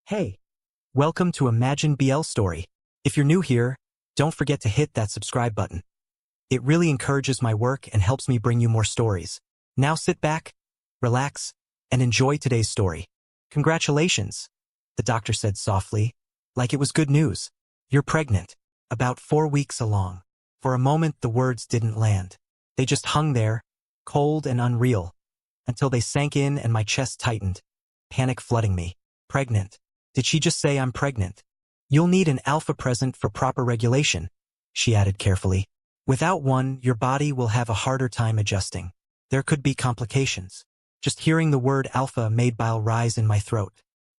Hey, welcome to Imagine BL Story. If you're new here, don't forget to hit that subscribe button. It really encourages my work and helps me bring you more stories. Now sit back, relax, and enjoy today's story. Congratulations, the doctor said softly, like it was good news. You're pregnant, about 4 weeks along. For a moment the words didn't land. They just hung there, cold and unreal, until they sank in and my chest tightened, panic flooding me. Pregnant. Did she just say I'm pregnant? You'll need an alpha present for proper regulation, she added carefully. Without one, your body will have a harder time adjusting. There could be complications. Just hearing the word alpha made bile rise in my throat.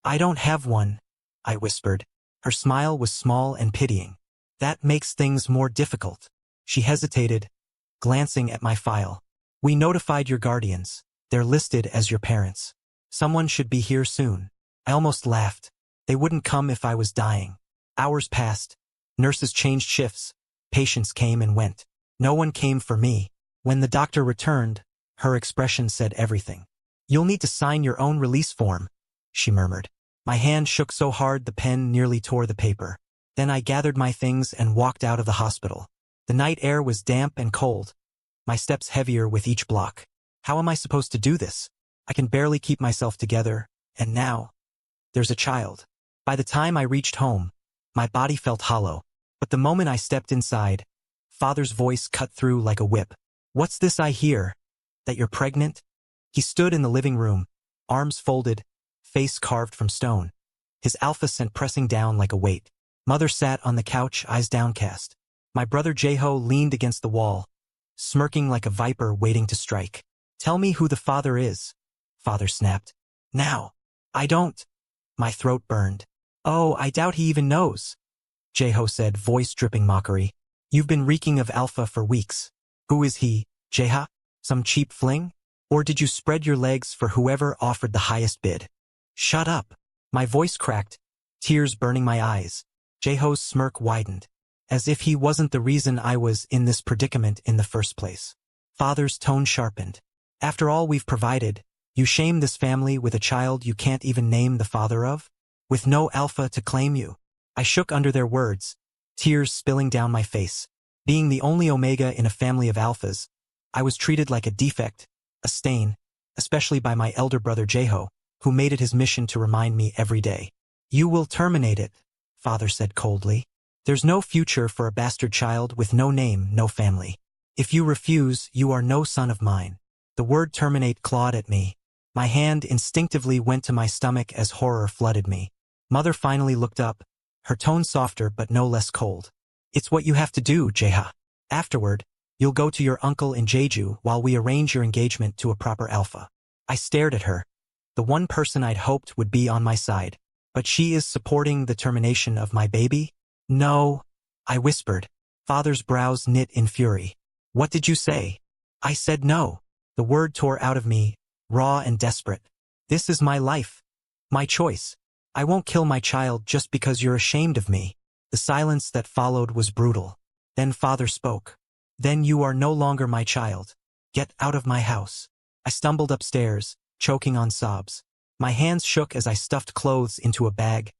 I don't have one, I whispered. Her smile was small and pitying. That makes things more difficult. She hesitated, glancing at my file. We notified your guardians. They're listed as your parents. Someone should be here soon. I almost laughed. They wouldn't come if I was dying. Hours passed. Nurses changed shifts. Patients came and went. No one came for me. When the doctor returned, her expression said everything. You'll need to sign your own release form, she murmured. My hand shook so hard the pen nearly tore the paper. Then I gathered my things and walked out of the hospital. The night air was damp and cold, my steps heavier with each block. How am I supposed to do this? I can barely keep myself together, and now, there's a child. By the time I reached home, my body felt hollow, but the moment I stepped inside, Father's voice cut through like a whip. What's this I hear? That you're pregnant? He stood in the living room, arms folded, face carved from stone, his alpha scent pressing down like a weight. Mother sat on the couch, eyes downcast. My brother Jaeha leaned against the wall, smirking like a viper waiting to strike. Tell me who the father is, Father snapped. Now. I don't. My throat burned. Oh, I doubt he even knows, Jaeha said, voice dripping mockery. You've been reeking of alpha for weeks. Who is he, Jaeha? Some cheap fling? Or did you spread your legs for whoever offered the highest bid? Shut up. My voice cracked, tears burning my eyes. Jaeha's smirk widened, as if he wasn't the reason I was in this predicament in the first place. Father's tone sharpened. After all we've provided, you shame this family with a child you can't even name the father of? With no alpha to claim you. I shook under their words, tears spilling down my face. Being the only Omega in a family of alphas, I was treated like a defect, a stain, especially by my elder brother Jaeha, who made it his mission to remind me every day. You will terminate it, Father said coldly. There's no future for a bastard child with no name, no family. If you refuse, you are no son of mine. The word terminate clawed at me. My hand instinctively went to my stomach as horror flooded me. Mother finally looked up, her tone softer but no less cold. It's what you have to do, Jaeha. Afterward, you'll go to your uncle in Jeju while we arrange your engagement to a proper alpha. I stared at her, the one person I'd hoped would be on my side. But she is supporting the termination of my baby? No, I whispered. Father's brows knit in fury. What did you say? I said no. The word tore out of me, raw and desperate. This is my life. My choice. I won't kill my child just because you're ashamed of me. The silence that followed was brutal. Then Father spoke. Then you are no longer my child. Get out of my house. I stumbled upstairs, choking on sobs. My hands shook as I stuffed clothes into a bag,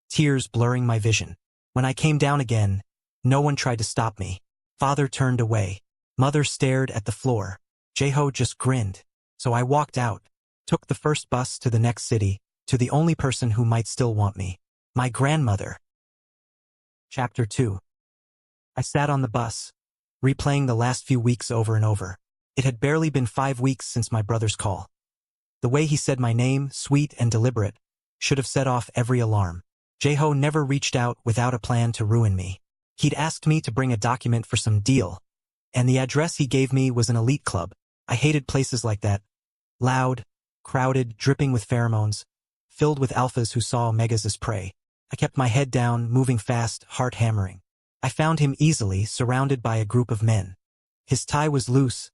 tears blurring my vision. When I came down again, no one tried to stop me. Father turned away. Mother stared at the floor. Jaeha just grinned. So I walked out, took the first bus to the next city, to the only person who might still want me. My grandmother. Chapter 2. I sat on the bus, replaying the last few weeks over and over. It had barely been 5 weeks since my brother's call. The way he said my name, sweet and deliberate, should have set off every alarm. Jaeha never reached out without a plan to ruin me. He'd asked me to bring a document for some deal, and the address he gave me was an elite club. I hated places like that. Loud, crowded, dripping with pheromones, filled with alphas who saw Omegas as prey. I kept my head down, moving fast, heart hammering. I found him easily, surrounded by a group of men. His tie was loose,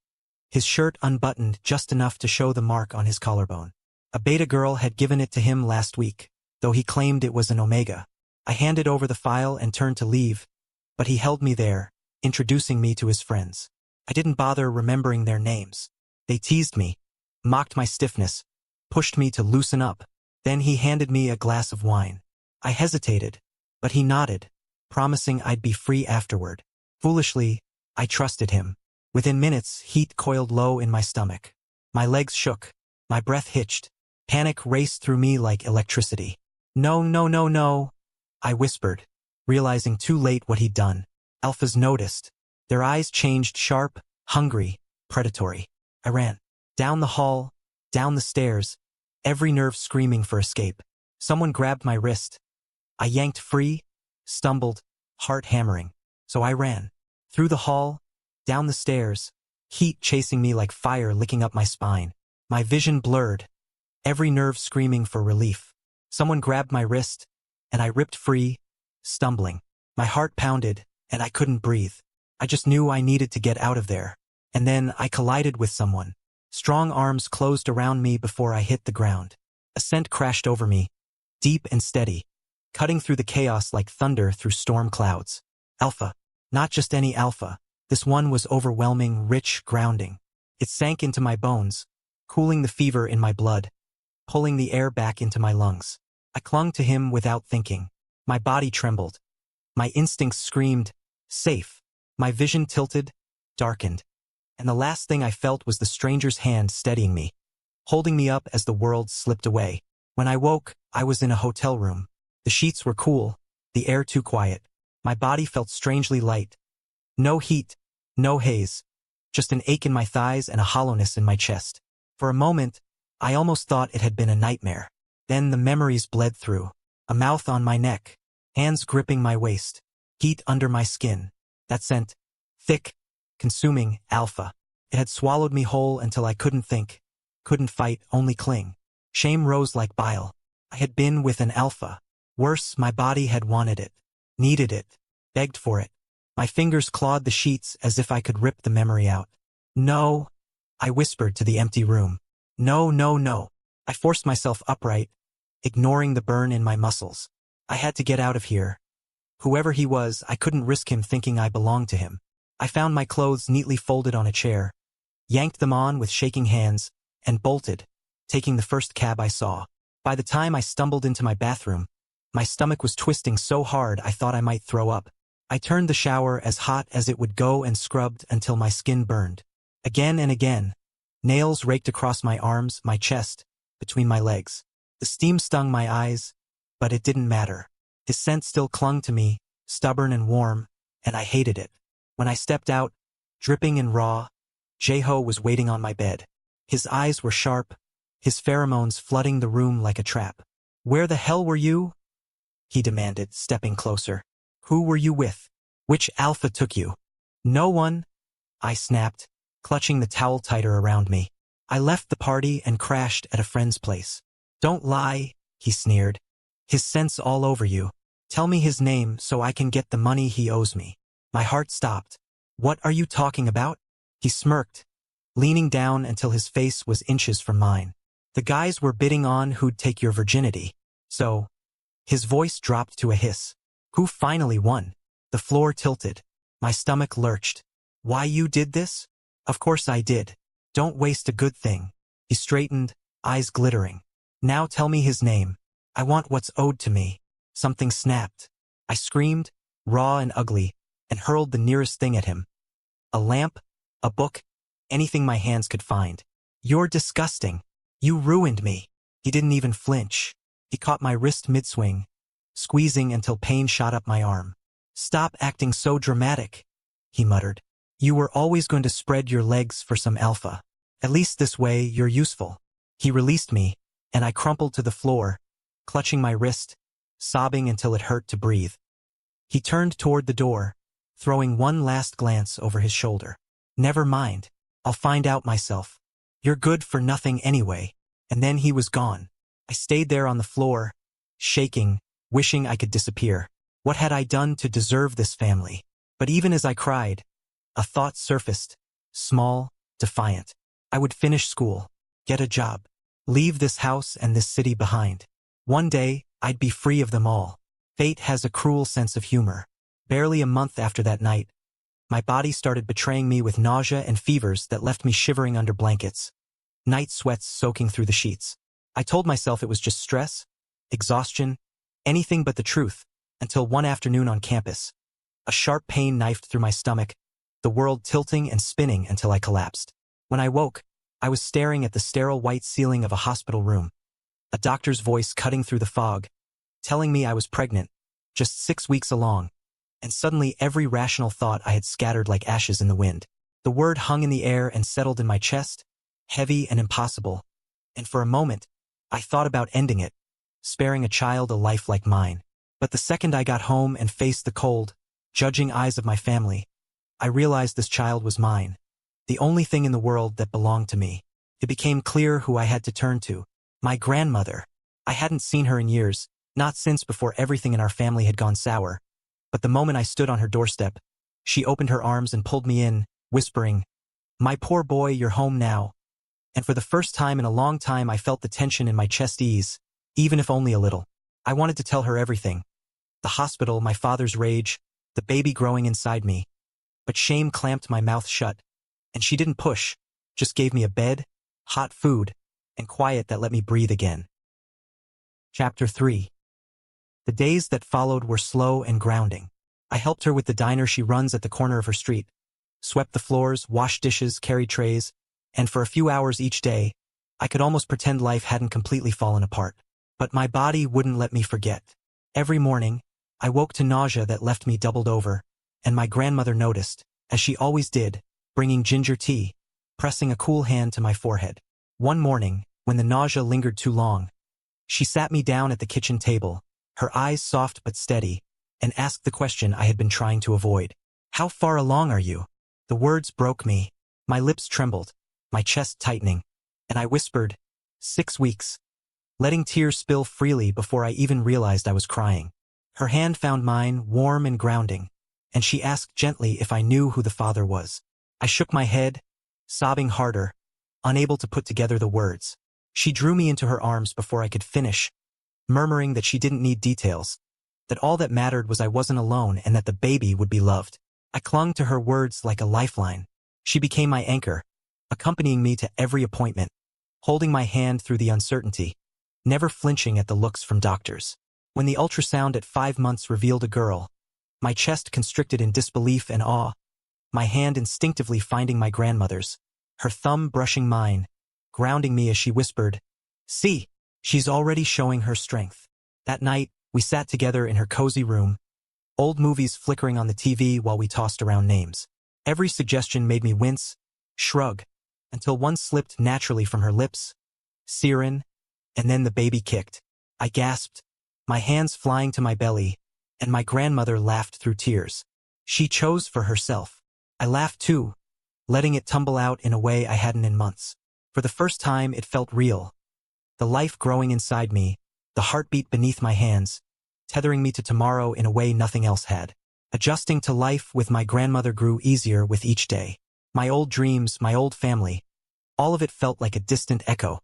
his shirt unbuttoned just enough to show the mark on his collarbone. A beta girl had given it to him last week, though he claimed it was an Omega. I handed over the file and turned to leave, but he held me there, introducing me to his friends. I didn't bother remembering their names. They teased me, mocked my stiffness, pushed me to loosen up. Then he handed me a glass of wine. I hesitated, but he nodded, promising I'd be free afterward. Foolishly, I trusted him. Within minutes, heat coiled low in my stomach. My legs shook. My breath hitched. Panic raced through me like electricity. No, no, no, no, I whispered, realizing too late what he'd done. Alphas noticed. Their eyes changed sharp, hungry, predatory. I ran. Down the hall, down the stairs, every nerve screaming for escape. Someone grabbed my wrist. I yanked free, stumbled, heart hammering. So I ran. Through the hall, down the stairs, heat chasing me like fire licking up my spine. My vision blurred, every nerve screaming for relief. Someone grabbed my wrist, and I ripped free, stumbling. My heart pounded, and I couldn't breathe. I just knew I needed to get out of there. And then I collided with someone. Strong arms closed around me before I hit the ground. A scent crashed over me, deep and steady, cutting through the chaos like thunder through storm clouds. Alpha. Not just any alpha. This one was overwhelming, rich, grounding. It sank into my bones, cooling the fever in my blood, pulling the air back into my lungs. I clung to him without thinking. My body trembled. My instincts screamed, safe. My vision tilted, darkened. And the last thing I felt was the stranger's hand steadying me, holding me up as the world slipped away. When I woke, I was in a hotel room. The sheets were cool, the air too quiet. My body felt strangely light. No heat, no haze, just an ache in my thighs and a hollowness in my chest. For a moment, I almost thought it had been a nightmare. Then the memories bled through. A mouth on my neck, hands gripping my waist, heat under my skin. That scent, thick, consuming, alpha. It had swallowed me whole until I couldn't think, couldn't fight, only cling. Shame rose like bile. I had been with an alpha. Worse, my body had wanted it, needed it, begged for it. My fingers clawed the sheets as if I could rip the memory out. No, I whispered to the empty room. No, no, no. I forced myself upright, ignoring the burn in my muscles. I had to get out of here. Whoever he was, I couldn't risk him thinking I belonged to him. I found my clothes neatly folded on a chair, yanked them on with shaking hands, and bolted, taking the first cab I saw. By the time I stumbled into my bathroom, my stomach was twisting so hard I thought I might throw up. I turned the shower as hot as it would go and scrubbed until my skin burned. Again and again, nails raked across my arms, my chest, between my legs. The steam stung my eyes, but it didn't matter. His scent still clung to me, stubborn and warm, and I hated it. When I stepped out, dripping and raw, Jaeha was waiting on my bed. His eyes were sharp, his pheromones flooding the room like a trap. "Where the hell were you?" he demanded, stepping closer. "Who were you with? Which alpha took you?" "No one," I snapped, clutching the towel tighter around me. "I left the party and crashed at a friend's place." "Don't lie," he sneered. "His scent's all over you. Tell me his name so I can get the money he owes me." My heart stopped. "What are you talking about?" He smirked, leaning down until his face was inches from mine. "The guys were bidding on who'd take your virginity. So," his voice dropped to a hiss. "Who finally won?" The floor tilted. My stomach lurched. "Why you did this?" "Of course I did. Don't waste a good thing." He straightened, eyes glittering. "Now tell me his name. I want what's owed to me." Something snapped. I screamed, raw and ugly, and hurled the nearest thing at him. A lamp, a book, anything my hands could find. "You're disgusting. You ruined me." He didn't even flinch. He caught my wrist mid-swing, squeezing until pain shot up my arm. "Stop acting so dramatic," he muttered. "You were always going to spread your legs for some alpha. At least this way you're useful." He released me, and I crumpled to the floor, clutching my wrist, sobbing until it hurt to breathe. He turned toward the door, throwing one last glance over his shoulder. "Never mind. I'll find out myself. You're good for nothing anyway." And then he was gone. I stayed there on the floor, shaking, wishing I could disappear. What had I done to deserve this family? But even as I cried, a thought surfaced, small, defiant. I would finish school, get a job, leave this house and this city behind. One day, I'd be free of them all. Fate has a cruel sense of humor. Barely a month after that night, my body started betraying me with nausea and fevers that left me shivering under blankets, night sweats soaking through the sheets. I told myself it was just stress, exhaustion, Anything but the truth, until one afternoon on campus. A sharp pain knifed through my stomach, the world tilting and spinning until I collapsed. When I woke, I was staring at the sterile white ceiling of a hospital room. A doctor's voice cutting through the fog, telling me I was pregnant, just 6 weeks along, and suddenly every rational thought I had scattered like ashes in the wind. The word hung in the air and settled in my chest, heavy and impossible, and for a moment, I thought about ending it, sparing a child a life like mine. But the second I got home and faced the cold, judging eyes of my family, I realized this child was mine, the only thing in the world that belonged to me. It became clear who I had to turn to. My grandmother. I hadn't seen her in years, not since before everything in our family had gone sour. But the moment I stood on her doorstep, she opened her arms and pulled me in, whispering, "My poor boy, you're home now." And for the first time in a long time I felt the tension in my chest ease, even if only a little. I wanted to tell her everything. The hospital, my father's rage, the baby growing inside me. But shame clamped my mouth shut, and she didn't push, just gave me a bed, hot food, and quiet that let me breathe again. Chapter 3. The days that followed were slow and grounding. I helped her with the diner she runs at the corner of her street, swept the floors, washed dishes, carried trays, and for a few hours each day, I could almost pretend life hadn't completely fallen apart. But my body wouldn't let me forget. Every morning, I woke to nausea that left me doubled over, and my grandmother noticed, as she always did, bringing ginger tea, pressing a cool hand to my forehead. One morning, when the nausea lingered too long, she sat me down at the kitchen table, her eyes soft but steady, and asked the question I had been trying to avoid. "How far along are you?" The words broke me. My lips trembled, my chest tightening, and I whispered, 6 weeks, letting tears spill freely before I even realized I was crying. Her hand found mine, warm and grounding, and she asked gently if I knew who the father was. I shook my head, sobbing harder, unable to put together the words. She drew me into her arms before I could finish, murmuring that she didn't need details, that all that mattered was I wasn't alone and that the baby would be loved. I clung to her words like a lifeline. She became my anchor, accompanying me to every appointment, holding my hand through the uncertainty, never flinching at the looks from doctors. When the ultrasound at 5 months revealed a girl, my chest constricted in disbelief and awe, my hand instinctively finding my grandmother's, her thumb brushing mine, grounding me as she whispered, "See, she's already showing her strength." That night, we sat together in her cozy room, old movies flickering on the TV while we tossed around names. Every suggestion made me wince, shrug, until one slipped naturally from her lips, Siren, and then the baby kicked. I gasped, my hands flying to my belly, and my grandmother laughed through tears. She chose for herself. I laughed too, letting it tumble out in a way I hadn't in months. For the first time, it felt real. The life growing inside me, the heartbeat beneath my hands, tethering me to tomorrow in a way nothing else had. Adjusting to life with my grandmother grew easier with each day. My old dreams, my old family, all of it felt like a distant echo.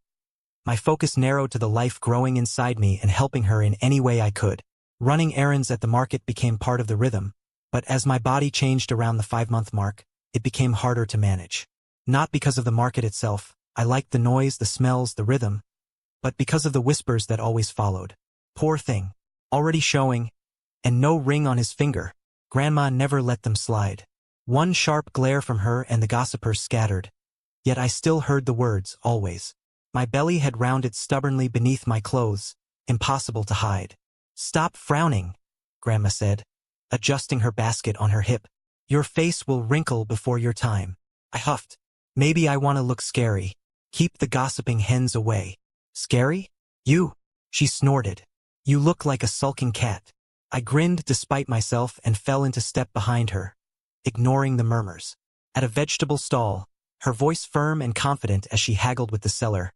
My focus narrowed to the life growing inside me and helping her in any way I could. Running errands at the market became part of the rhythm, but as my body changed around the 5-month mark, it became harder to manage. Not because of the market itself, I liked the noise, the smells, the rhythm, but because of the whispers that always followed. Poor thing, already showing, and no ring on his finger. Grandma never let them slide. One sharp glare from her and the gossipers scattered. Yet I still heard the words, always. My belly had rounded stubbornly beneath my clothes, impossible to hide. "Stop frowning," Grandma said, adjusting her basket on her hip. "Your face will wrinkle before your time." I huffed. "Maybe I want to look scary. Keep the gossiping hens away." "Scary? You?" She snorted. "You look like a sulking cat." I grinned despite myself and fell into step behind her, ignoring the murmurs. At a vegetable stall, her voice firm and confident as she haggled with the seller,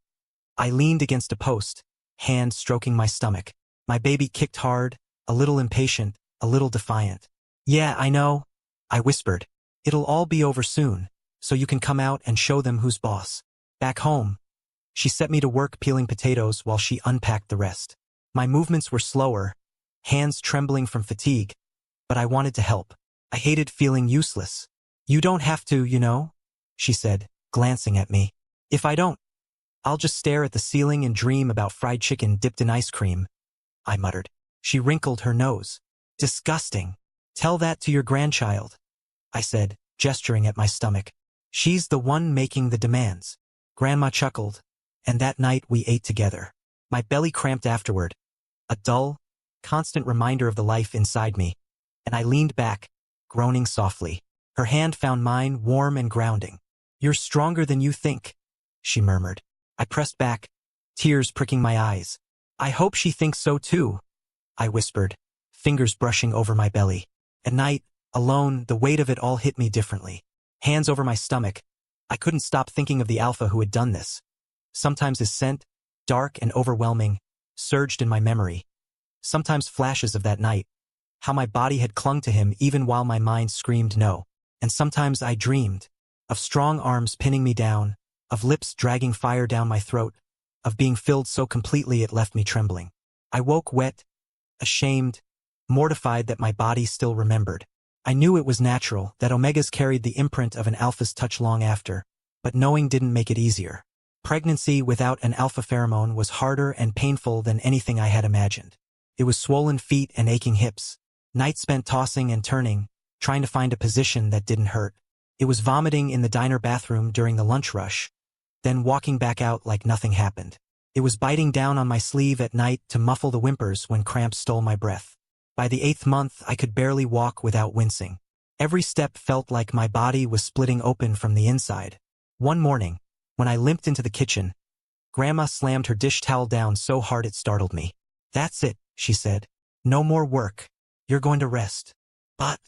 I leaned against a post, hand stroking my stomach. My baby kicked hard, a little impatient, a little defiant. "Yeah, I know," I whispered. "It'll all be over soon, so you can come out and show them who's boss." Back home, she set me to work peeling potatoes while she unpacked the rest. My movements were slower, hands trembling from fatigue, but I wanted to help. I hated feeling useless. "You don't have to, you know," she said, glancing at me. "If I don't, I'll just stare at the ceiling and dream about fried chicken dipped in ice cream," I muttered. She wrinkled her nose. Disgusting. Tell that to your grandchild, I said, gesturing at my stomach. She's the one making the demands. Grandma chuckled, and that night we ate together. My belly cramped afterward, a dull, constant reminder of the life inside me, and I leaned back, groaning softly. Her hand found mine warm and grounding. You're stronger than you think, she murmured. I pressed back, tears pricking my eyes. I hope she thinks so too, I whispered, fingers brushing over my belly. At night, alone, the weight of it all hit me differently. Hands over my stomach, I couldn't stop thinking of the alpha who had done this. Sometimes his scent, dark and overwhelming, surged in my memory. Sometimes flashes of that night, how my body had clung to him even while my mind screamed no. And sometimes I dreamed of strong arms pinning me down, of lips dragging fire down my throat, of being filled so completely it left me trembling. I woke wet, ashamed, mortified that my body still remembered. I knew it was natural, that Omegas carried the imprint of an alpha's touch long after, but knowing didn't make it easier. Pregnancy without an alpha pheromone was harder and painful than anything I had imagined. It was swollen feet and aching hips, nights spent tossing and turning, trying to find a position that didn't hurt. It was vomiting in the diner bathroom during the lunch rush, then walking back out like nothing happened. It was biting down on my sleeve at night to muffle the whimpers when cramps stole my breath. By the 8th month, I could barely walk without wincing. Every step felt like my body was splitting open from the inside. One morning, when I limped into the kitchen, Grandma slammed her dish towel down so hard it startled me. That's it, she said. No more work. You're going to rest. But,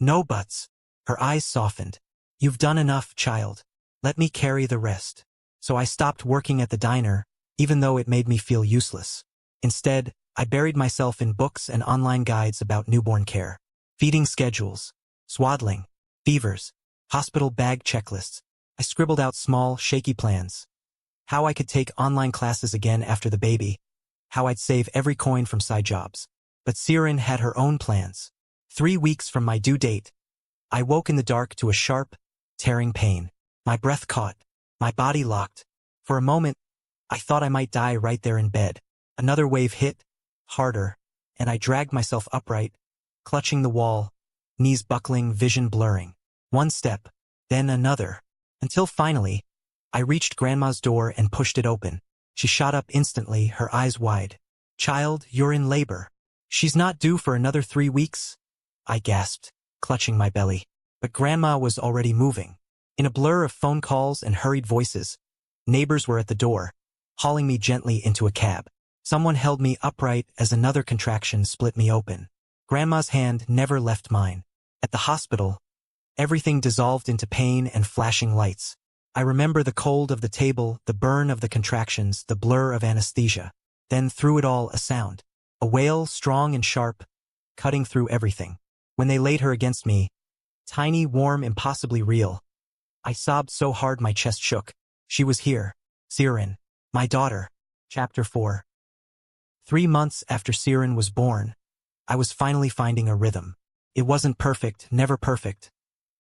no buts. Her eyes softened. You've done enough, child. Let me carry the rest. So I stopped working at the diner, even though it made me feel useless. Instead, I buried myself in books and online guides about newborn care, feeding schedules, swaddling, fevers, hospital bag checklists. I scribbled out small, shaky plans. How I could take online classes again after the baby, how I'd save every coin from side jobs. But Siren had her own plans. 3 weeks from my due date, I woke in the dark to a sharp, tearing pain. My breath caught, my body locked. For a moment, I thought I might die right there in bed. Another wave hit, harder, and I dragged myself upright, clutching the wall, knees buckling, vision blurring. One step, then another, until finally, I reached Grandma's door and pushed it open. She shot up instantly, her eyes wide. Child, you're in labor. She's not due for another 3 weeks, I gasped, clutching my belly. But Grandma was already moving. In a blur of phone calls and hurried voices, neighbors were at the door, hauling me gently into a cab. Someone held me upright as another contraction split me open. Grandma's hand never left mine. At the hospital, everything dissolved into pain and flashing lights. I remember the cold of the table, the burn of the contractions, the blur of anesthesia. Then through it all, a sound. A wail, strong and sharp, cutting through everything. When they laid her against me, tiny, warm, impossibly real, I sobbed so hard my chest shook. She was here. Siren, my daughter. Chapter 4. 3 months after Siren was born, I was finally finding a rhythm. It wasn't perfect, never perfect,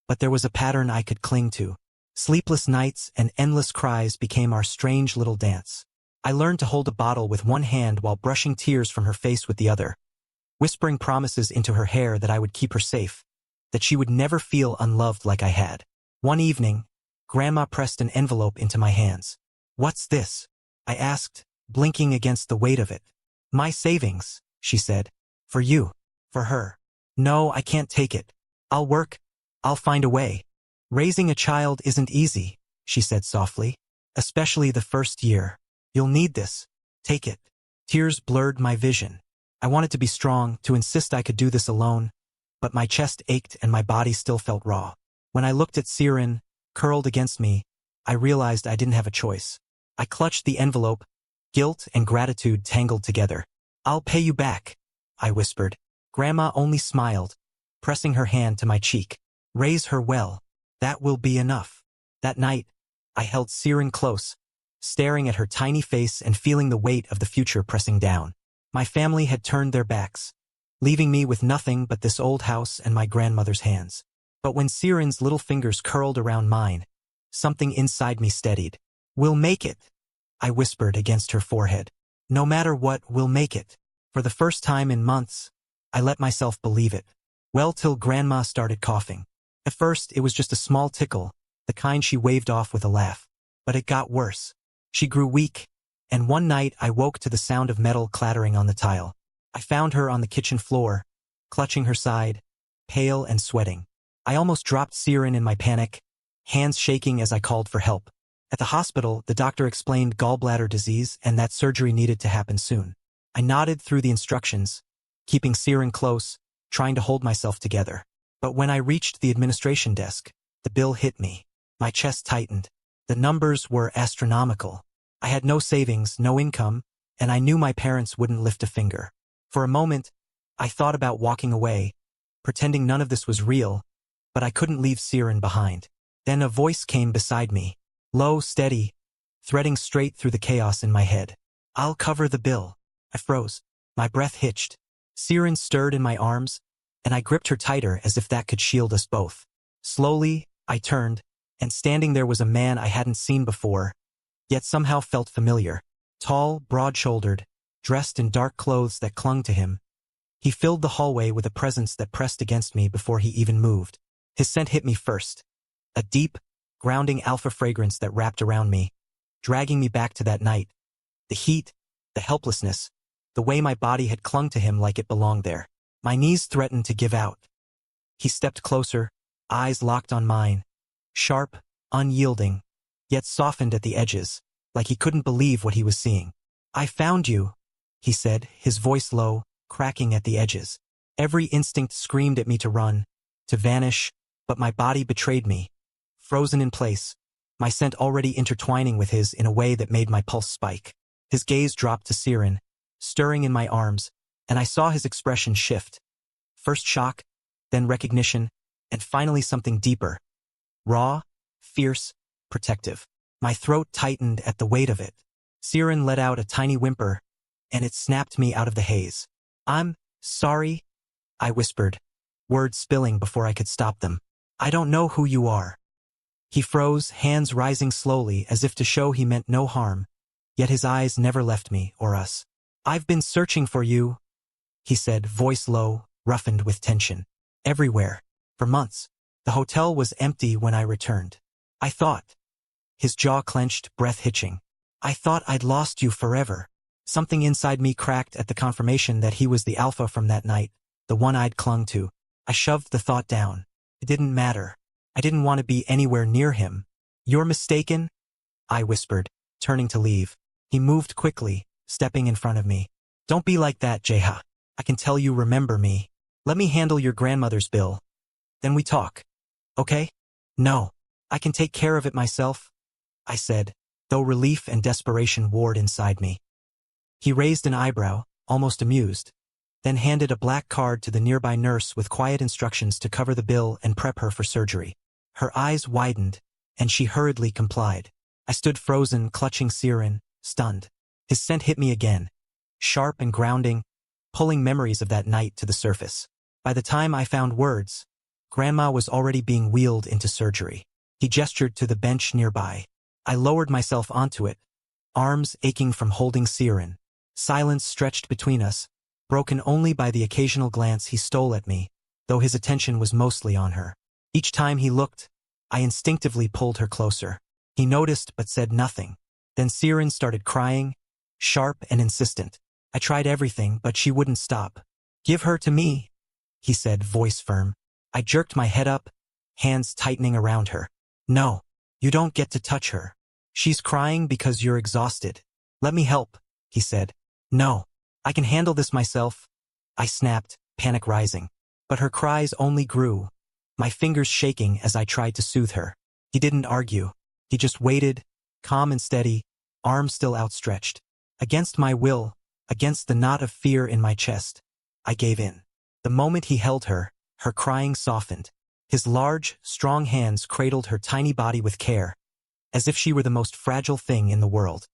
but there was a pattern I could cling to. Sleepless nights and endless cries became our strange little dance. I learned to hold a bottle with one hand while brushing tears from her face with the other, whispering promises into her hair that I would keep her safe, that she would never feel unloved like I had. One evening, Grandma pressed an envelope into my hands. What's this? I asked, blinking against the weight of it. My savings, she said. For you. For her. No, I can't take it. I'll work. I'll find a way. Raising a child isn't easy, she said softly. Especially the first year. You'll need this. Take it. Tears blurred my vision. I wanted to be strong, to insist I could do this alone, but my chest ached and my body still felt raw. When I looked at Siren, curled against me, I realized I didn't have a choice. I clutched the envelope, guilt and gratitude tangled together. I'll pay you back, I whispered. Grandma only smiled, pressing her hand to my cheek. Raise her well. That will be enough. That night, I held Siren close, staring at her tiny face and feeling the weight of the future pressing down. My family had turned their backs, leaving me with nothing but this old house and my grandmother's hands. But when Siren's little fingers curled around mine, something inside me steadied. We'll make it, I whispered against her forehead. No matter what, we'll make it. For the first time in months, I let myself believe it. Well, till Grandma started coughing. At first, it was just a small tickle, the kind she waved off with a laugh. But it got worse. She grew weak, and one night I woke to the sound of metal clattering on the tile. I found her on the kitchen floor, clutching her side, pale and sweating. I almost dropped Siren in my panic, hands shaking as I called for help. At the hospital, the doctor explained gallbladder disease and that surgery needed to happen soon. I nodded through the instructions, keeping Siren close, trying to hold myself together. But when I reached the administration desk, the bill hit me. My chest tightened. The numbers were astronomical. I had no savings, no income, and I knew my parents wouldn't lift a finger. For a moment, I thought about walking away, pretending none of this was real, but I couldn't leave Siren behind. Then a voice came beside me, low, steady, threading straight through the chaos in my head. "I'll cover the bill." I froze. My breath hitched. Siren stirred in my arms, and I gripped her tighter as if that could shield us both. Slowly, I turned, and standing there was a man I hadn't seen before, yet somehow felt familiar. Tall, broad-shouldered, dressed in dark clothes that clung to him. He filled the hallway with a presence that pressed against me before he even moved. His scent hit me first. A deep, grounding alpha fragrance that wrapped around me, dragging me back to that night. The heat, the helplessness, the way my body had clung to him like it belonged there. My knees threatened to give out. He stepped closer, eyes locked on mine, sharp, unyielding, yet softened at the edges, like he couldn't believe what he was seeing. "I found you," he said, his voice low, cracking at the edges. Every instinct screamed at me to run, to vanish, but my body betrayed me. Frozen in place, my scent already intertwining with his in a way that made my pulse spike. His gaze dropped to Siren, stirring in my arms, and I saw his expression shift. First shock, then recognition, and finally something deeper. Raw, fierce, protective. My throat tightened at the weight of it. Siren let out a tiny whimper, and it snapped me out of the haze. "I'm sorry," I whispered, words spilling before I could stop them. "I don't know who you are." He froze, hands rising slowly as if to show he meant no harm, yet his eyes never left me or us. "I've been searching for you," he said, voice low, roughened with tension. "Everywhere. For months. The hotel was empty when I returned. I thought." His jaw clenched, breath hitching. "I thought I'd lost you forever." Something inside me cracked at the confirmation that he was the alpha from that night, the one I'd clung to. I shoved the thought down. It didn't matter. I didn't want to be anywhere near him. "You're mistaken," I whispered, turning to leave. He moved quickly, stepping in front of me. "Don't be like that, Jaeha. I can tell you remember me. Let me handle your grandmother's bill. Then we talk. Okay?" "No. I can take care of it myself," I said, though relief and desperation warred inside me. He raised an eyebrow, almost amused, then handed a black card to the nearby nurse with quiet instructions to cover the bill and prep her for surgery. Her eyes widened, and she hurriedly complied. I stood frozen, clutching Siren, stunned. His scent hit me again, sharp and grounding, pulling memories of that night to the surface. By the time I found words, Grandma was already being wheeled into surgery. He gestured to the bench nearby. I lowered myself onto it, arms aching from holding Siren. Silence stretched between us, broken only by the occasional glance he stole at me, though his attention was mostly on her. Each time he looked, I instinctively pulled her closer. He noticed but said nothing. Then Siren started crying, sharp and insistent. I tried everything, but she wouldn't stop. "Give her to me," he said, voice firm. I jerked my head up, hands tightening around her. "No, you don't get to touch her. She's crying because you're exhausted. Let me help," he said. "No, I can handle this myself," I snapped, panic rising. But her cries only grew, my fingers shaking as I tried to soothe her. He didn't argue. He just waited, calm and steady, arms still outstretched. Against my will, against the knot of fear in my chest, I gave in. The moment he held her, her crying softened. His large, strong hands cradled her tiny body with care, as if she were the most fragile thing in the world.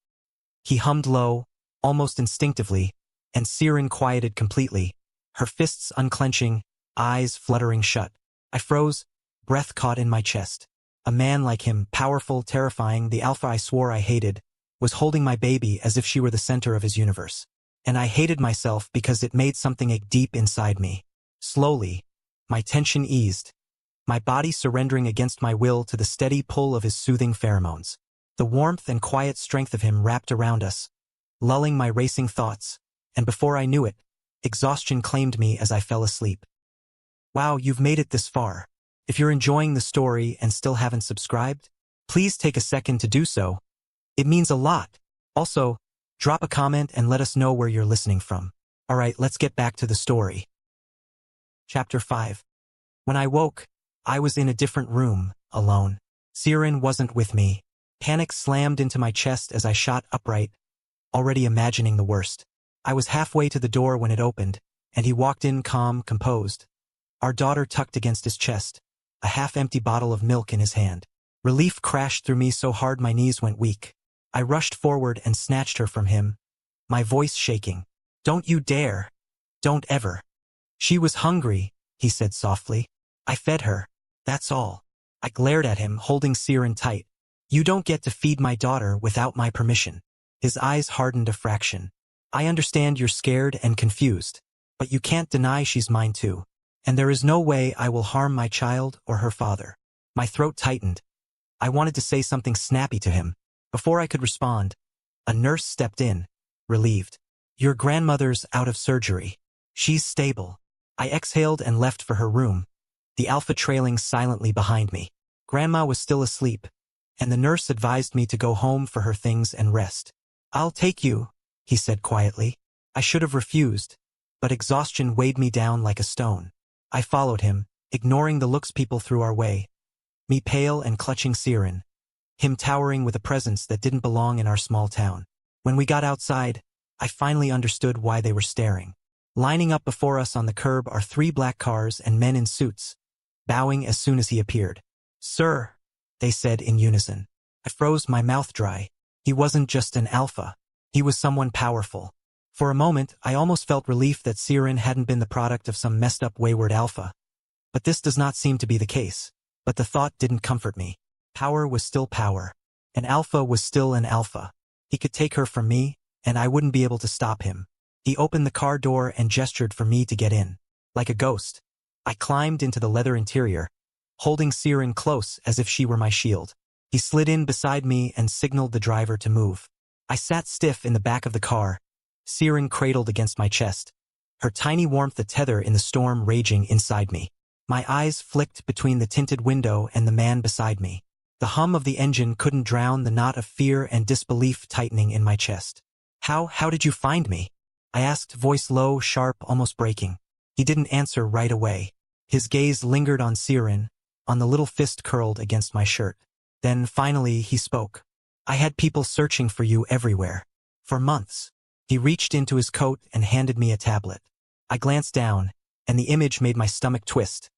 He hummed low, almost instinctively, and Siren quieted completely, her fists unclenching, eyes fluttering shut. I froze, breath caught in my chest. A man like him, powerful, terrifying, the alpha I swore I hated, was holding my baby as if she were the center of his universe. and I hated myself because it made something ache deep inside me. Slowly, my tension eased, my body surrendering against my will to the steady pull of his soothing pheromones. The warmth and quiet strength of him wrapped around us, lulling my racing thoughts, and before I knew it, exhaustion claimed me as I fell asleep. Wow, you've made it this far. If you're enjoying the story and still haven't subscribed, please take a second to do so. It means a lot. Also, drop a comment and let us know where you're listening from. Alright, let's get back to the story. Chapter 5. When I woke, I was in a different room, alone. Siren wasn't with me. Panic slammed into my chest as I shot upright, already imagining the worst. I was halfway to the door when it opened, and he walked in calm, composed. Our daughter tucked against his chest, a half-empty bottle of milk in his hand. Relief crashed through me so hard my knees went weak. I rushed forward and snatched her from him, my voice shaking. Don't you dare. Don't ever. She was hungry, he said softly. I fed her. That's all. I glared at him, holding Siren tight. You don't get to feed my daughter without my permission. His eyes hardened a fraction. I understand you're scared and confused, but you can't deny she's mine too. And there is no way I will harm my child or her father. My throat tightened. I wanted to say something snappy to him. Before I could respond, a nurse stepped in, relieved. Your grandmother's out of surgery. She's stable. I exhaled and left for her room, the alpha trailing silently behind me. Grandma was still asleep, and the nurse advised me to go home for her things and rest. I'll take you, he said quietly. I should have refused, but exhaustion weighed me down like a stone. I followed him, ignoring the looks people threw our way. Me pale and clutching Siren, him towering with a presence that didn't belong in our small town. When we got outside, I finally understood why they were staring. Lining up before us on the curb are 3 black cars and men in suits, bowing as soon as he appeared. Sir, they said in unison. I froze, my mouth dry. He wasn't just an alpha. He was someone powerful. For a moment, I almost felt relief that Siren hadn't been the product of some messed up wayward alpha. But this does not seem to be the case. But the thought didn't comfort me. Power was still power. An alpha was still an alpha. He could take her from me, and I wouldn't be able to stop him. He opened the car door and gestured for me to get in. Like a ghost, I climbed into the leather interior, holding Siren close as if she were my shield. He slid in beside me and signaled the driver to move. I sat stiff in the back of the car, Siren cradled against my chest, her tiny warmth a tether in the storm raging inside me. My eyes flicked between the tinted window and the man beside me. The hum of the engine couldn't drown the knot of fear and disbelief tightening in my chest. How did you find me? I asked, voice low, sharp, almost breaking. He didn't answer right away. His gaze lingered on Siren, on the little fist curled against my shirt. Then, finally, he spoke. I had people searching for you everywhere. For months. He reached into his coat and handed me a tablet. I glanced down, and the image made my stomach twist.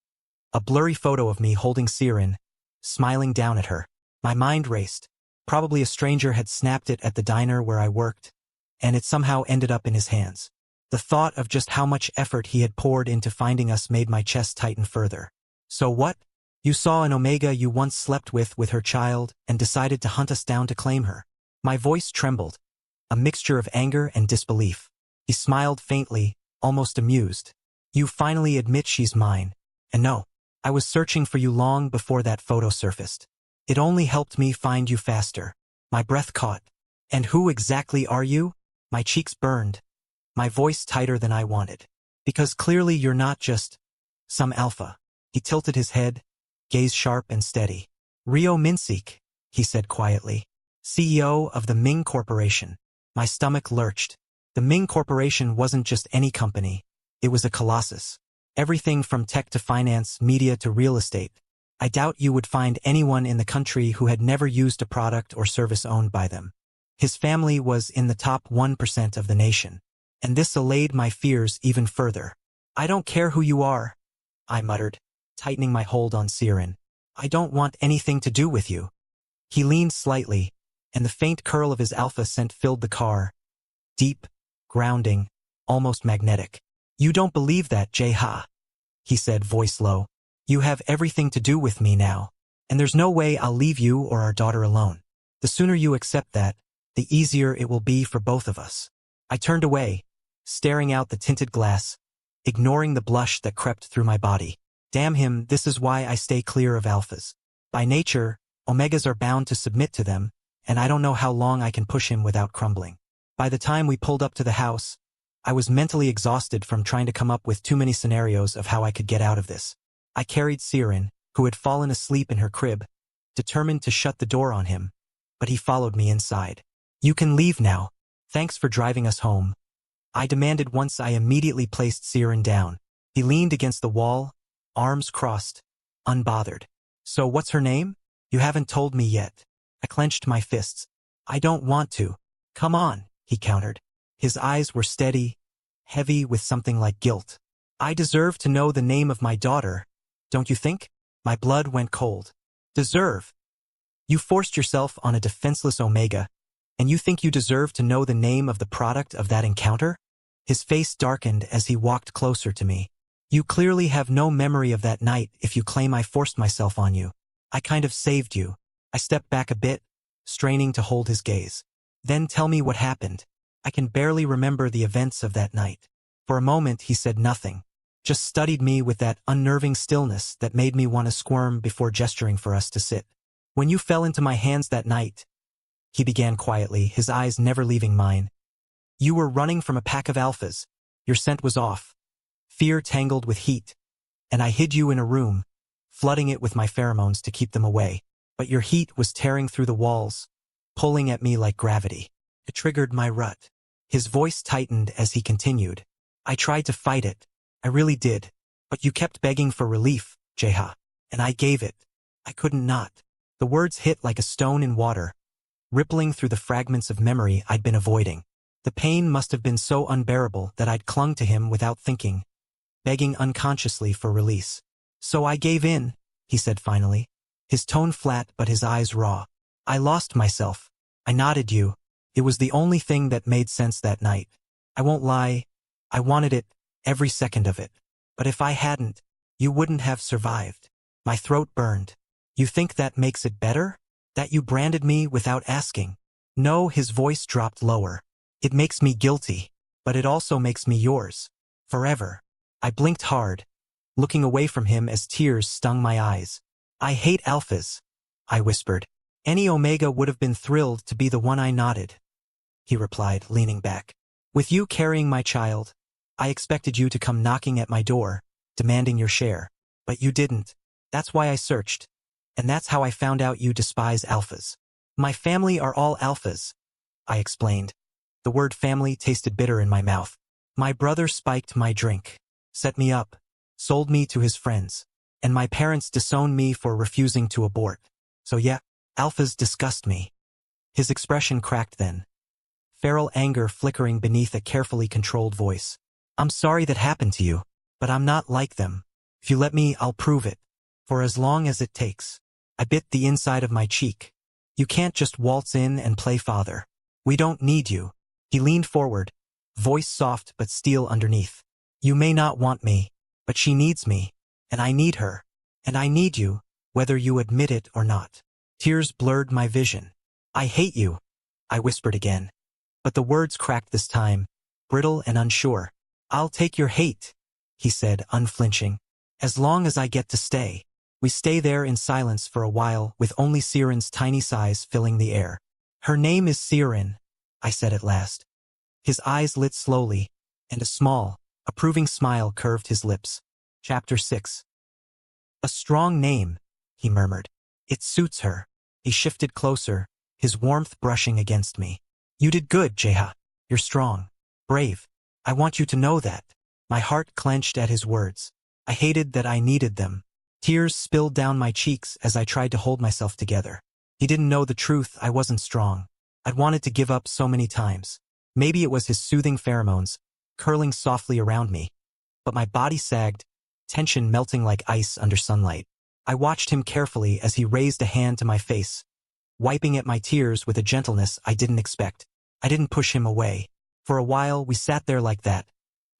A blurry photo of me holding Siren, smiling down at her. My mind raced. Probably a stranger had snapped it at the diner where I worked, and it somehow ended up in his hands. The thought of just how much effort he had poured into finding us made my chest tighten further. So what? You saw an Omega you once slept with her child, and decided to hunt us down to claim her. My voice trembled, a mixture of anger and disbelief. He smiled faintly, almost amused. You finally admit she's mine. And no, I was searching for you long before that photo surfaced. It only helped me find you faster. My breath caught. And who exactly are you? My cheeks burned, my voice tighter than I wanted. Because clearly you're not just some alpha. He tilted his head, gaze sharp and steady. Rio Minsik, he said quietly, CEO of the Ming Corporation. My stomach lurched. The Ming Corporation wasn't just any company. It was a colossus. Everything from tech to finance, media to real estate. I doubt you would find anyone in the country who had never used a product or service owned by them. His family was in the top 1% of the nation. And this allayed my fears even further. I don't care who you are, I muttered, tightening my hold on Siren. I don't want anything to do with you. He leaned slightly, and the faint curl of his alpha scent filled the car. Deep, grounding, almost magnetic. You don't believe that, Jaeha, he said, voice low. You have everything to do with me now, and there's no way I'll leave you or our daughter alone. The sooner you accept that, the easier it will be for both of us. I turned away, staring out the tinted glass, ignoring the blush that crept through my body. Damn him, this is why I stay clear of alphas. By nature, omegas are bound to submit to them, and I don't know how long I can push him without crumbling. By the time we pulled up to the house, I was mentally exhausted from trying to come up with too many scenarios of how I could get out of this. I carried Siren, who had fallen asleep in her crib, determined to shut the door on him, but he followed me inside. You can leave now. Thanks for driving us home, I demanded once I immediately placed Siren down. He leaned against the wall, arms crossed, unbothered. So what's her name? You haven't told me yet. I clenched my fists. I don't want to. Come on, he countered. His eyes were steady, heavy with something like guilt. I deserve to know the name of my daughter, don't you think? My blood went cold. Deserve? You forced yourself on a defenseless Omega, and you think you deserve to know the name of the product of that encounter? His face darkened as he walked closer to me. You clearly have no memory of that night if you claim I forced myself on you. I kind of saved you. I stepped back a bit, straining to hold his gaze. Then tell me what happened. I can barely remember the events of that night. For a moment he said nothing, just studied me with that unnerving stillness that made me want to squirm before gesturing for us to sit. When you fell into my hands that night, he began quietly, his eyes never leaving mine. You were running from a pack of alphas. Your scent was off. Fear tangled with heat. And I hid you in a room, flooding it with my pheromones to keep them away. But your heat was tearing through the walls, pulling at me like gravity. It triggered my rut. His voice tightened as he continued. I tried to fight it. I really did. But you kept begging for relief, Jaeha. And I gave it. I couldn't not. The words hit like a stone in water, rippling through the fragments of memory I'd been avoiding. The pain must have been so unbearable that I'd clung to him without thinking, begging unconsciously for release. So I gave in, he said finally, his tone flat but his eyes raw. I lost myself. I nodded you. It was the only thing that made sense that night. I won't lie. I wanted it, every second of it. But if I hadn't, you wouldn't have survived. My throat burned. You think that makes it better? That you branded me without asking? No, his voice dropped lower. It makes me guilty, but it also makes me yours. Forever. I blinked hard, looking away from him as tears stung my eyes. I hate alphas, I whispered. Any Omega would have been thrilled to be the one I nodded, he replied, leaning back. With you carrying my child, I expected you to come knocking at my door, demanding your share. But you didn't. That's why I searched. And that's how I found out you despise alphas. My family are all alphas, I explained. The word family tasted bitter in my mouth. My brother spiked my drink, set me up, sold me to his friends, and my parents disowned me for refusing to abort. So yeah, alphas disgust me. His expression cracked then, feral anger flickering beneath a carefully controlled voice. I'm sorry that happened to you, but I'm not like them. If you let me, I'll prove it. For as long as it takes. I bit the inside of my cheek. You can't just waltz in and play father. We don't need you. He leaned forward, voice soft but steel underneath. You may not want me, but she needs me, and I need her, and I need you, whether you admit it or not. Tears blurred my vision. I hate you, I whispered again. But the words cracked this time, brittle and unsure. I'll take your hate, he said, unflinching, as long as I get to stay. We stay there in silence for a while, with only Siren's tiny sighs filling the air. Her name is Siren, I said at last. His eyes lit slowly, and a small, approving smile curved his lips. Chapter 6. A strong name, he murmured. It suits her. He shifted closer, his warmth brushing against me. You did good, Jaeha. You're strong. Brave. I want you to know that. My heart clenched at his words. I hated that I needed them. Tears spilled down my cheeks as I tried to hold myself together. He didn't know the truth. I wasn't strong. I'd wanted to give up so many times. Maybe it was his soothing pheromones, curling softly around me. But my body sagged, tension melting like ice under sunlight. I watched him carefully as he raised a hand to my face, wiping at my tears with a gentleness I didn't expect. I didn't push him away. For a while we sat there like that,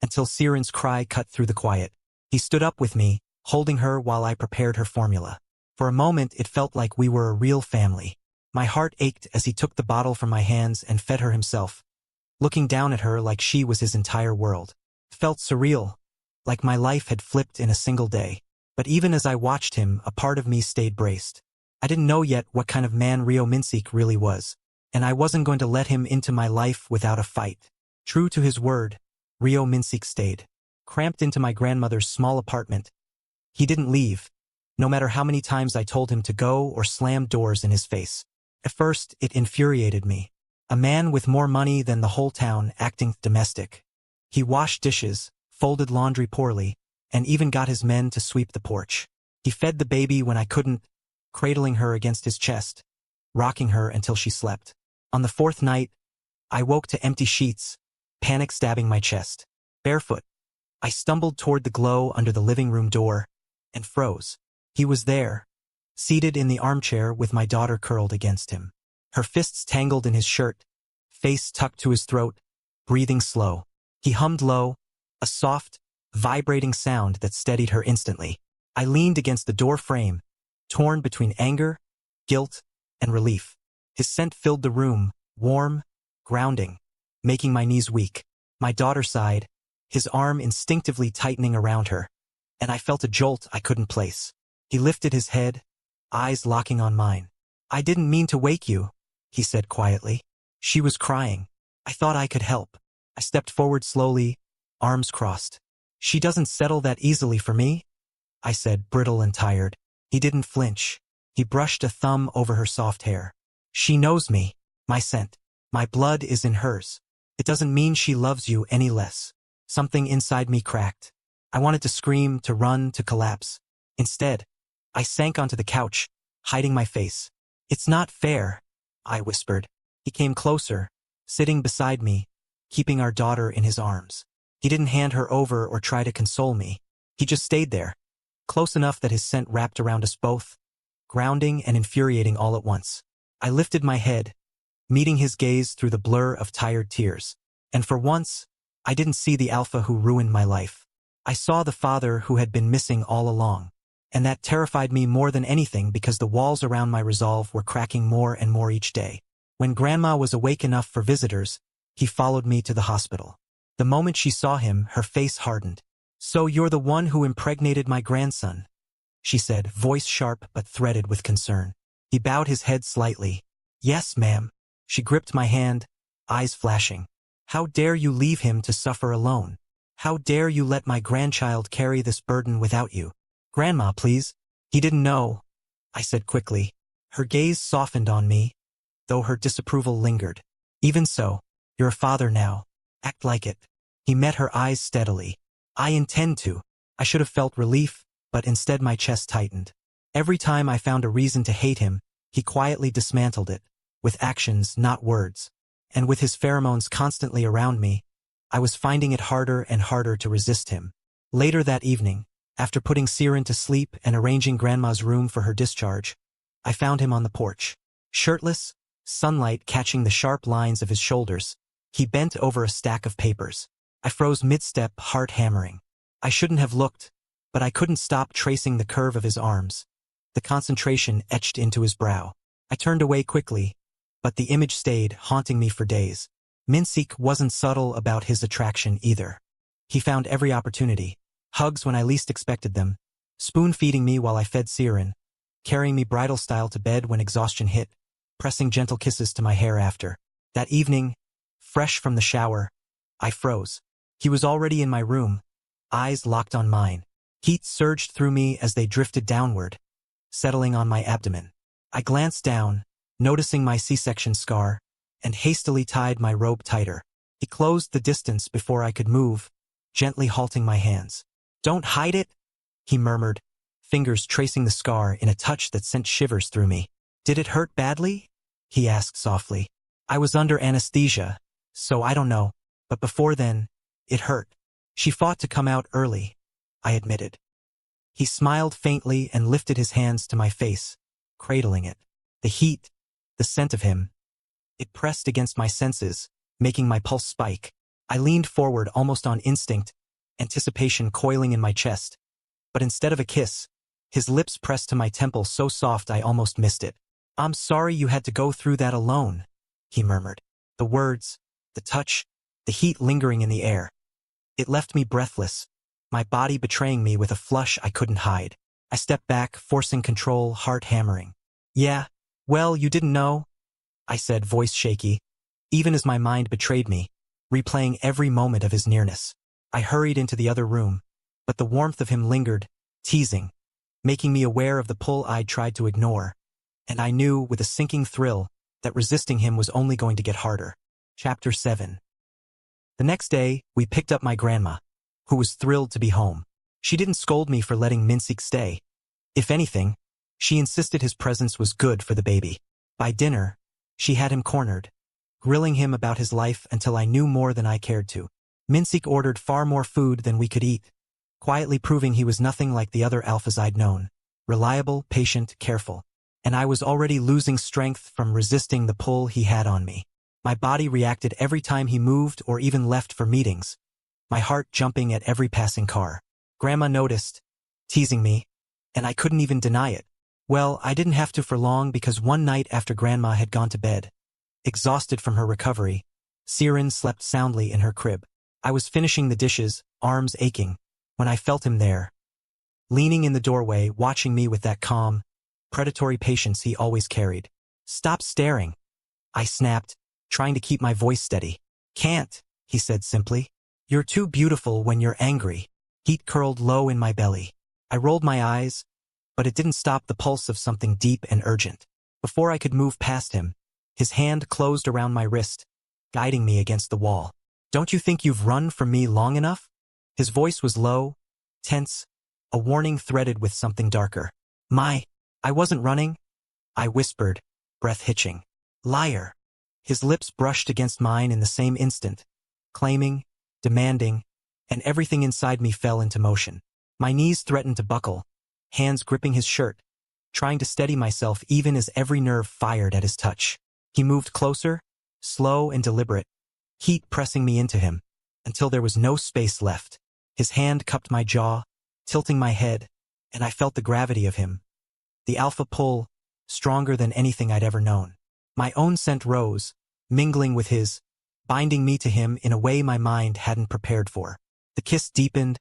until Siren's cry cut through the quiet. He stood up with me, holding her while I prepared her formula. For a moment it felt like we were a real family. My heart ached as he took the bottle from my hands and fed her himself, looking down at her like she was his entire world. It felt surreal, like my life had flipped in a single day. But even as I watched him, a part of me stayed braced. I didn't know yet what kind of man Rio Minsik really was, and I wasn't going to let him into my life without a fight. True to his word, Rio Minsik stayed, cramped into my grandmother's small apartment. He didn't leave, no matter how many times I told him to go or slammed doors in his face. At first, it infuriated me. A man with more money than the whole town acting domestic. He washed dishes, folded laundry poorly, and even got his men to sweep the porch. He fed the baby when I couldn't, cradling her against his chest, rocking her until she slept. On the fourth night, I woke to empty sheets, panic stabbing my chest. Barefoot, I stumbled toward the glow under the living room door and froze. He was there, seated in the armchair with my daughter curled against him. Her fists tangled in his shirt, face tucked to his throat, breathing slow. He hummed low, a soft, vibrating sound that steadied her instantly. I leaned against the door frame, torn between anger, guilt, and relief. His scent filled the room, warm, grounding, making my knees weak. My daughter sighed, his arm instinctively tightening around her, and I felt a jolt I couldn't place. He lifted his head, eyes locking on mine. "I didn't mean to wake you," he said quietly. She was crying. I thought I could help. I stepped forward slowly, arms crossed. "She doesn't settle that easily for me," I said, brittle and tired. He didn't flinch. He brushed a thumb over her soft hair. "She knows me, my scent. My blood is in hers. It doesn't mean she loves you any less." Something inside me cracked. I wanted to scream, to run, to collapse. Instead, I sank onto the couch, hiding my face. "It's not fair," I whispered. He came closer, sitting beside me, keeping our daughter in his arms. He didn't hand her over or try to console me. He just stayed there, close enough that his scent wrapped around us both, grounding and infuriating all at once. I lifted my head, meeting his gaze through the blur of tired tears. And for once, I didn't see the alpha who ruined my life. I saw the father who had been missing all along. And that terrified me more than anything because the walls around my resolve were cracking more and more each day. When Grandma was awake enough for visitors, he followed me to the hospital. The moment she saw him, her face hardened. "So you're the one who impregnated my grandson," she said, voice sharp but threaded with concern. He bowed his head slightly. "Yes, ma'am." She gripped my hand, eyes flashing. "How dare you leave him to suffer alone? How dare you let my grandchild carry this burden without you? Grandma, please." "He didn't know," I said quickly. Her gaze softened on me, though her disapproval lingered. "Even so, you're a father now. Act like it." He met her eyes steadily. "I intend to." I should have felt relief, but instead my chest tightened. Every time I found a reason to hate him, he quietly dismantled it, with actions, not words. And with his pheromones constantly around me, I was finding it harder and harder to resist him. Later that evening, after putting Siren to sleep and arranging Grandma's room for her discharge, I found him on the porch. Shirtless, sunlight catching the sharp lines of his shoulders, he bent over a stack of papers. I froze mid-step, heart hammering. I shouldn't have looked, but I couldn't stop tracing the curve of his arms, the concentration etched into his brow. I turned away quickly, but the image stayed, haunting me for days. Minsik wasn't subtle about his attraction either. He found every opportunity. Hugs when I least expected them, spoon-feeding me while I fed Siren, carrying me bridal-style to bed when exhaustion hit, pressing gentle kisses to my hair after. That evening, fresh from the shower, I froze. He was already in my room, eyes locked on mine. Heat surged through me as they drifted downward, settling on my abdomen. I glanced down, noticing my C-section scar, and hastily tied my robe tighter. He closed the distance before I could move, gently halting my hands. "Don't hide it," he murmured, fingers tracing the scar in a touch that sent shivers through me. "Did it hurt badly?" he asked softly. "I was under anesthesia, so I don't know, but before then, it hurt." "She fought to come out early," I admitted. He smiled faintly and lifted his hands to my face, cradling it. The heat, the scent of him. It pressed against my senses, making my pulse spike. I leaned forward almost on instinct, anticipation coiling in my chest. But instead of a kiss, his lips pressed to my temple so soft I almost missed it. "I'm sorry you had to go through that alone," he murmured. The words, the touch, the heat lingering in the air. It left me breathless, my body betraying me with a flush I couldn't hide. I stepped back, forcing control, heart hammering. "Yeah, well, you didn't know," I said, voice shaky, even as my mind betrayed me, replaying every moment of his nearness. I hurried into the other room, but the warmth of him lingered, teasing, making me aware of the pull I'd tried to ignore, and I knew, with a sinking thrill, that resisting him was only going to get harder. Chapter 7. The next day, we picked up my grandma, who was thrilled to be home. She didn't scold me for letting Minsik stay. If anything, she insisted his presence was good for the baby. By dinner, she had him cornered, grilling him about his life until I knew more than I cared to. Minsik ordered far more food than we could eat, quietly proving he was nothing like the other alphas I'd known. Reliable, patient, careful. And I was already losing strength from resisting the pull he had on me. My body reacted every time he moved or even left for meetings, my heart jumping at every passing car. Grandma noticed, teasing me, and I couldn't even deny it. Well, I didn't have to for long, because one night after Grandma had gone to bed, exhausted from her recovery, Siren slept soundly in her crib. I was finishing the dishes, arms aching, when I felt him there, leaning in the doorway, watching me with that calm, predatory patience he always carried. "Stop staring," I snapped, trying to keep my voice steady. "Can't," he said simply. "You're too beautiful when you're angry." Heat curled low in my belly. I rolled my eyes, but it didn't stop the pulse of something deep and urgent. Before I could move past him, his hand closed around my wrist, guiding me against the wall. "Don't you think you've run from me long enough?" His voice was low, tense, a warning threaded with something darker. I wasn't running," I whispered, breath hitching. "Liar." His lips brushed against mine in the same instant, claiming, demanding, and everything inside me fell into motion. My knees threatened to buckle, hands gripping his shirt, trying to steady myself even as every nerve fired at his touch. He moved closer, slow and deliberate, heat pressing me into him, until there was no space left. His hand cupped my jaw, tilting my head, and I felt the gravity of him. The alpha pull, stronger than anything I'd ever known. My own scent rose, mingling with his, binding me to him in a way my mind hadn't prepared for. The kiss deepened,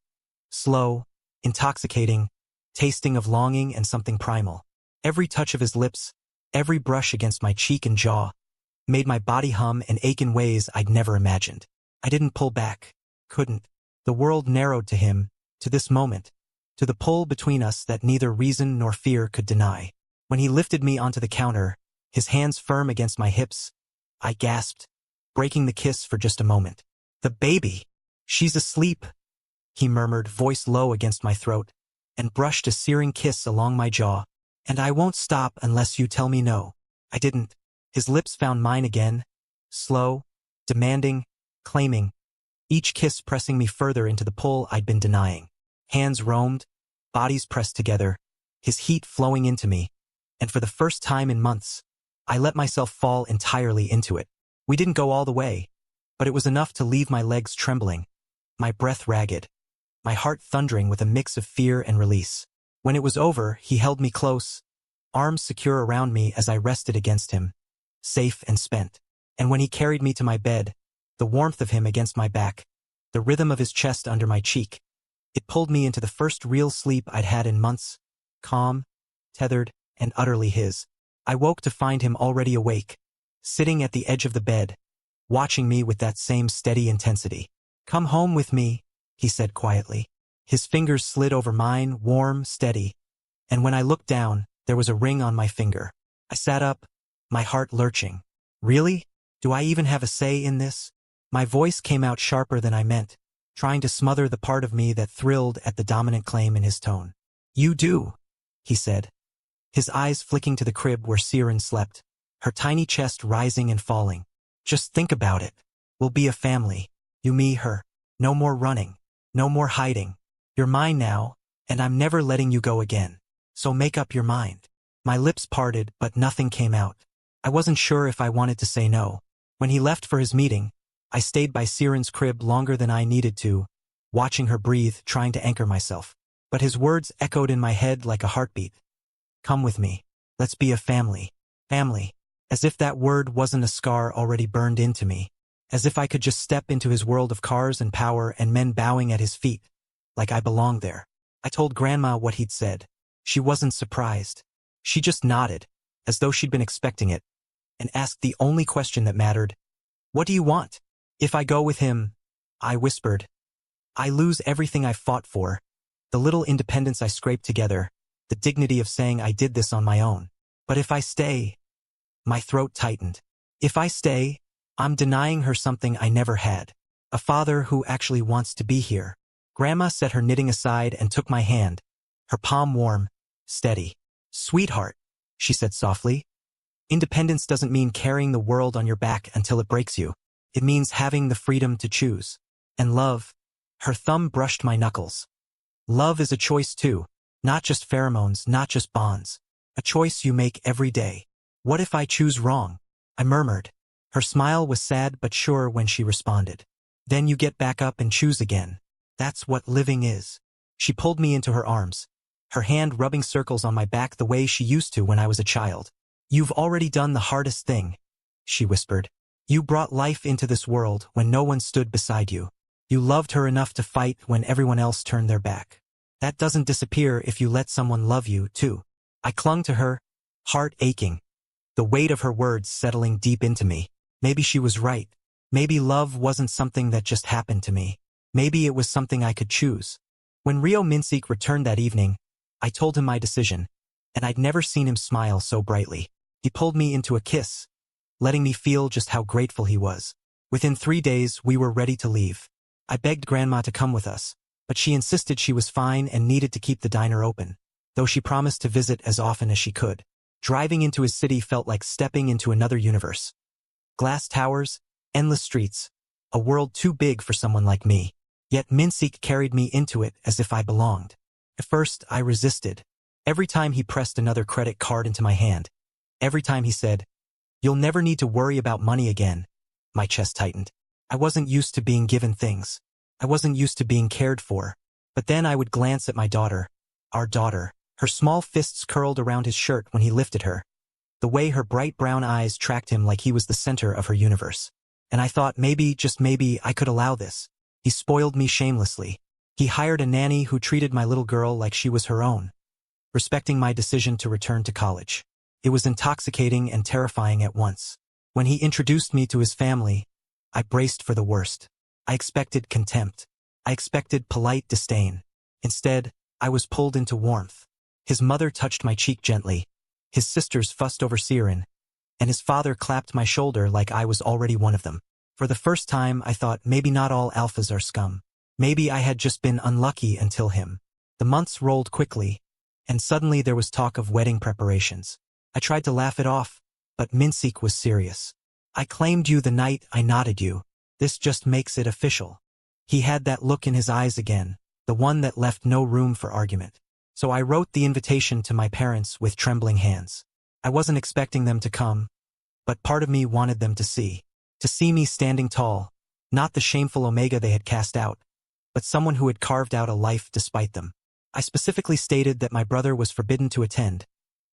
slow, intoxicating, tasting of longing and something primal. Every touch of his lips, every brush against my cheek and jaw, made my body hum and ache in ways I'd never imagined. I didn't pull back, couldn't. The world narrowed to him, to this moment, to the pull between us that neither reason nor fear could deny. When he lifted me onto the counter, his hands firm against my hips, I gasped, breaking the kiss for just a moment. "The baby! She's asleep," he murmured, voice low against my throat, and brushed a searing kiss along my jaw. "And I won't stop unless you tell me no." I didn't. His lips found mine again, slow, demanding, claiming, each kiss pressing me further into the pull I'd been denying. Hands roamed, bodies pressed together, his heat flowing into me, and for the first time in months, I let myself fall entirely into it. We didn't go all the way, but it was enough to leave my legs trembling, my breath ragged, my heart thundering with a mix of fear and release. When it was over, he held me close, arms secure around me as I rested against him, safe and spent. And when he carried me to my bed, the warmth of him against my back, the rhythm of his chest under my cheek, it pulled me into the first real sleep I'd had in months, calm, tethered, and utterly his. I woke to find him already awake, sitting at the edge of the bed, watching me with that same steady intensity. "Come home with me," he said quietly. His fingers slid over mine, warm, steady, and when I looked down, there was a ring on my finger. I sat up, my heart lurching. "Really? Do I even have a say in this?" My voice came out sharper than I meant, trying to smother the part of me that thrilled at the dominant claim in his tone. "You do," he said, his eyes flicking to the crib where Siren slept, her tiny chest rising and falling. "Just think about it. We'll be a family. You, me, her. No more running. No more hiding. You're mine now, and I'm never letting you go again. So make up your mind." My lips parted, but nothing came out. I wasn't sure if I wanted to say no. When he left for his meeting, I stayed by Siren's crib longer than I needed to, watching her breathe, trying to anchor myself. But his words echoed in my head like a heartbeat. "Come with me. Let's be a family." Family. As if that word wasn't a scar already burned into me. as if I could just step into his world of cars and power and men bowing at his feet, like I belonged there. I told Grandma what he'd said. She wasn't surprised. She just nodded, as though she'd been expecting it, and asked the only question that mattered. "What do you want?" "If I go with him," I whispered, "I lose everything I've fought for, the little independence I scraped together, the dignity of saying I did this on my own. But if I stay..." My throat tightened. If I stay, I'm denying her something I never had. A father who actually wants to be here. Grandma set her knitting aside and took my hand, her palm warm, steady. "Sweetheart," she said softly, "independence doesn't mean carrying the world on your back until it breaks you. It means having the freedom to choose. And love..." Her thumb brushed my knuckles. "Love is a choice too, not just pheromones, not just bonds. A choice you make every day." "What if I choose wrong?" I murmured. Her smile was sad but sure when she responded. "Then you get back up and choose again. That's what living is." She pulled me into her arms, her hand rubbing circles on my back the way she used to when I was a child. "You've already done the hardest thing," she whispered. "You brought life into this world when no one stood beside you. You loved her enough to fight when everyone else turned their back. That doesn't disappear if you let someone love you, too." I clung to her, heart aching, the weight of her words settling deep into me. Maybe she was right. Maybe love wasn't something that just happened to me. Maybe it was something I could choose. When Rio Minsick returned that evening, I told him my decision, and I'd never seen him smile so brightly. He pulled me into a kiss, letting me feel just how grateful he was. Within 3 days, we were ready to leave. I begged Grandma to come with us, but she insisted she was fine and needed to keep the diner open, though she promised to visit as often as she could. Driving into his city felt like stepping into another universe. Glass towers, endless streets, a world too big for someone like me. Yet Minsick carried me into it as if I belonged. At first, I resisted. Every time he pressed another credit card into my hand, every time he said, "You'll never need to worry about money again," my chest tightened. I wasn't used to being given things. I wasn't used to being cared for. But then I would glance at my daughter, our daughter, her small fists curled around his shirt when he lifted her, the way her bright brown eyes tracked him like he was the center of her universe. And I thought maybe, just maybe, I could allow this. He spoiled me shamelessly. He hired a nanny who treated my little girl like she was her own, respecting my decision to return to college. It was intoxicating and terrifying at once. When he introduced me to his family, I braced for the worst. I expected contempt. I expected polite disdain. Instead, I was pulled into warmth. His mother touched my cheek gently. His sisters fussed over Siren, and his father clapped my shoulder like I was already one of them. For the first time, I thought maybe not all alphas are scum. Maybe I had just been unlucky until him. The months rolled quickly, and suddenly there was talk of wedding preparations. I tried to laugh it off, but Minsick was serious. "I claimed you the night I knotted you. This just makes it official." He had that look in his eyes again, the one that left no room for argument. So I wrote the invitation to my parents with trembling hands. I wasn't expecting them to come, but part of me wanted them to see me standing tall, not the shameful Omega they had cast out, but someone who had carved out a life despite them. I specifically stated that my brother was forbidden to attend,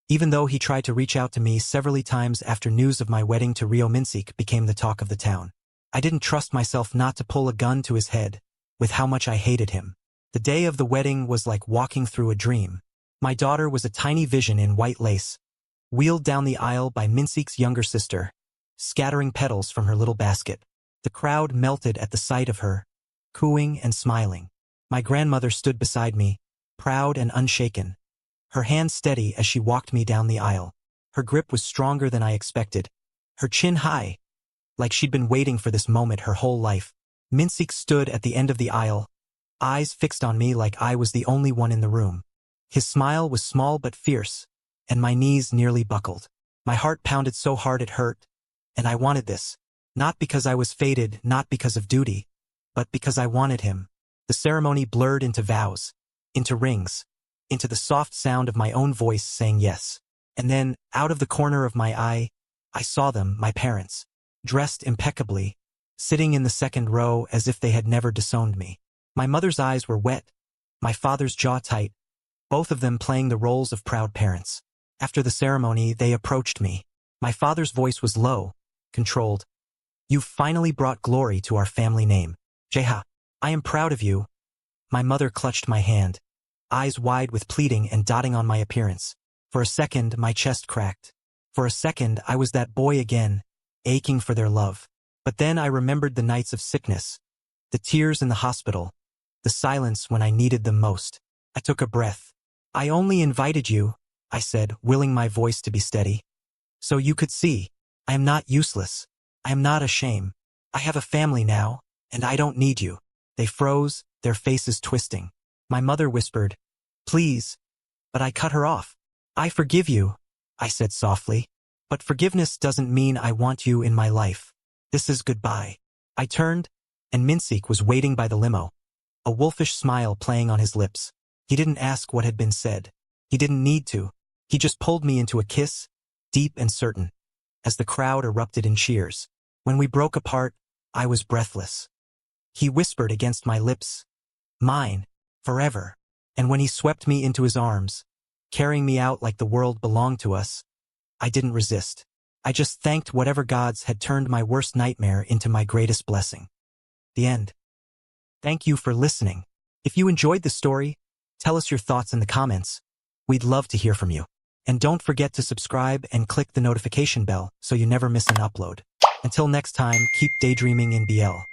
even though he tried to reach out to me several times after news of my wedding to Rio Minsick became the talk of the town. I didn't trust myself not to pull a gun to his head, with how much I hated him. The day of the wedding was like walking through a dream. My daughter was a tiny vision in white lace, wheeled down the aisle by Minsick's younger sister, scattering petals from her little basket. The crowd melted at the sight of her, cooing and smiling. My grandmother stood beside me, proud and unshaken, her hand steady as she walked me down the aisle. Her grip was stronger than I expected, her chin high, like she'd been waiting for this moment her whole life. Minsick stood at the end of the aisle, eyes fixed on me like I was the only one in the room. His smile was small but fierce, and my knees nearly buckled. My heart pounded so hard it hurt, and I wanted this. Not because I was fated, not because of duty, but because I wanted him. The ceremony blurred into vows, into rings, into the soft sound of my own voice saying yes. And then, out of the corner of my eye, I saw them, my parents, dressed impeccably, sitting in the second row as if they had never disowned me. My mother's eyes were wet, my father's jaw tight, both of them playing the roles of proud parents. After the ceremony, they approached me. My father's voice was low, controlled. You've finally brought glory to our family name. Jaeha, I am proud of you. My mother clutched my hand, eyes wide with pleading and dotting on my appearance. For a second, my chest cracked. For a second, I was that boy again, aching for their love. But then I remembered the nights of sickness, the tears in the hospital, the silence when I needed them most. I took a breath. I only invited you, I said, willing my voice to be steady. So you could see, I am not useless. I am not a shame. I have a family now, and I don't need you. They froze, their faces twisting. My mother whispered, please, but I cut her off. I forgive you, I said softly, but forgiveness doesn't mean I want you in my life. This is goodbye. I turned, and Minseek was waiting by the limo, a wolfish smile playing on his lips. He didn't ask what had been said. He didn't need to. He just pulled me into a kiss, deep and certain, as the crowd erupted in cheers. When we broke apart, I was breathless. He whispered against my lips, mine, forever. And when he swept me into his arms, carrying me out like the world belonged to us, I didn't resist. I just thanked whatever gods had turned my worst nightmare into my greatest blessing. The end. Thank you for listening. If you enjoyed the story, tell us your thoughts in the comments. We'd love to hear from you. And don't forget to subscribe and click the notification bell so you never miss an upload. Until next time, keep daydreaming in BL.